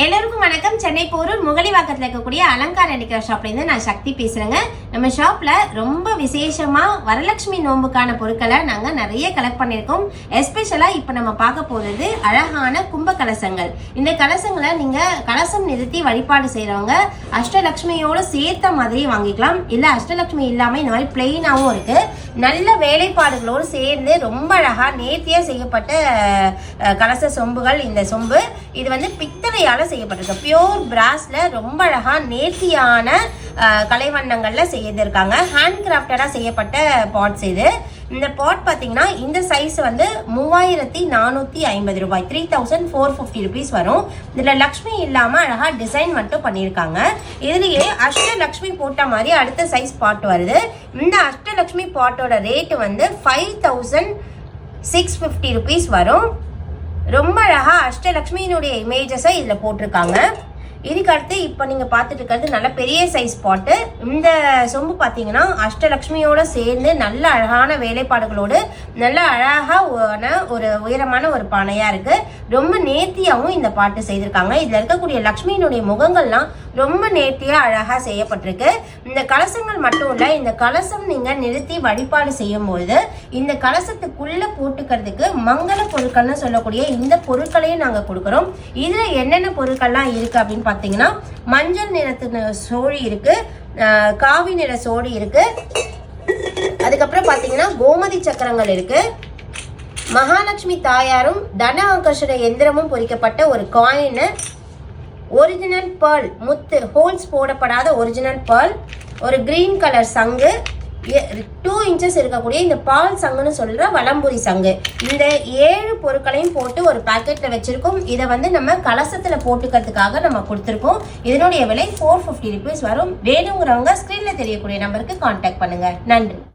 எல்லாருக்கும் வணக்கம். சென்னை போரூர் முகலிவாக்கத்தில் இருக்கக்கூடிய அலங்கார அடிக்கிற ஷாப்லேருந்து நான் சக்தி பேசுகிறேங்க. நம்ம ஷாப்பில் ரொம்ப விசேஷமாக வரலட்சுமி நோம்புக்கான பொருட்களை நாங்கள் நிறைய கலெக்ட் பண்ணியிருக்கோம். எஸ்பெஷலாக இப்போ நம்ம பார்க்க போகிறது அழகான கும்ப கலசங்கள். இந்த கலசங்களை நீங்கள் கலசம் நிறுத்தி வழிபாடு செய்கிறவங்க அஷ்டலட்சுமியோடு சேர்த்த மாதிரி வாங்கிக்கலாம். இல்லை அஷ்டலட்சுமி இல்லாமல் இந்த மாதிரி பிளெயினாகவும் இருக்குது. நல்ல வேலைப்பாடுகளோடு சேர்ந்து ரொம்ப அழகாக நேர்த்தியாக செய்யப்பட்ட கலச சொம்புகள். இந்த சொம்பு இது வந்து பித்தளையால் செய்யப்பட்டிருக்கு. பியோர் பிராஸ்ல ரொம்ப அழகா நேர்த்தியான கலைவண்ணங்கள்ல செய்திருக்காங்க. ஹேண்ட் கிராஃப்டடா செய்யப்பட்ட பாட்ஸ் இது. இந்த பாட் பார்த்தீங்கன்னா இந்த சைஸ் வந்து 3450 ரூபாய், 3450 ருபீஸ் வரும். இதில் லக்ஷ்மி இல்லாமல் அழகாக டிசைன் மட்டும் பண்ணியிருக்காங்க. இதுலேயே அஷ்டலக்ஷ்மி போட்ட மாதிரி அடுத்த சைஸ் பாட் வருது. இந்த அஷ்டலக்ஷ்மி பாட்டோட ரேட்டு வந்து 5650 ருபீஸ் வரும். ரொம்ப அழகாக அஷ்டலக்ஷ்மியினுடைய இமேஜஸை இதில் போட்டிருக்காங்க. இதுக்கு அடுத்து இப்போ நீங்கள் பார்த்துட்டு இருக்கிறது நல்ல பெரிய சைஸ் பாட்டு. இந்த சொம்பு பார்த்தீங்கன்னா அஷ்டலக்ஷ்மியோடு சேர்ந்து நல்ல அழகான வேலைப்பாடுகளோடு நல்ல அழகான ஒரு உயரமான ஒரு பானையாக இருக்குது. ரொம்ப நேர்த்தியாகவும் இந்த பாட்டு செய்திருக்காங்க. இதில் இருக்கக்கூடிய லக்ஷ்மியினுடைய முகங்கள்லாம் ரொம்ப நேர்த்தியாக அழகாக செய்யப்பட்டிருக்கு. இந்த கலசங்கள் மட்டும் இல்லை, இந்த கலசம் நீங்கள் நிறுத்தி வழிபாடு செய்யும்போது இந்த கலசத்துக்குள்ளே போட்டுக்கிறதுக்கு மங்கள பொருட்கள்னு சொல்லக்கூடிய இந்த பொருட்களையும் நாங்கள் கொடுக்குறோம். இதில் என்னென்ன பொருட்கள்லாம் இருக்குது அப்படின்னு பார்த்தீங்கன்னா மஞ்சள் நிறத்து சோழி இருக்கு, காவி நிற சோழி இருக்கு, அதுக்கப்புறம் பார்த்தீங்கன்னா கோமதி சக்கரங்கள் இருக்கு, மகாலட்சுமி தாயாரும் தன ஆகர்ஷண எந்திரமும் பொறிக்கப்பட்ட ஒரு காயின், ஒரிஜினல் பேர்ல் முத்து ஹோல்ஸ் போடப்படாத ஒரிஜினல் பேர்ல், ஒரு கிரீன் கலர் சங்கு, 2 இன்ச்சஸ் இருக்கக்கூடிய இந்த பால் சங்குன்னு சொல்ற வலம்புரி சங்கு. இந்த 7 பொருட்களையும் போட்டு ஒரு பாக்கெட்ல வச்சிருக்கோம். இதை வந்து நம்ம கலசத்துல போட்டுக்கிறதுக்காக நம்ம கொடுத்துருக்கோம். இதனுடைய விலை 450 ருபீஸ் வரும். வேணுங்கிறவங்க ஸ்கிரீன்ல தெரியக்கூடிய நம்பருக்கு கான்டாக்ட் பண்ணுங்க. நன்றி.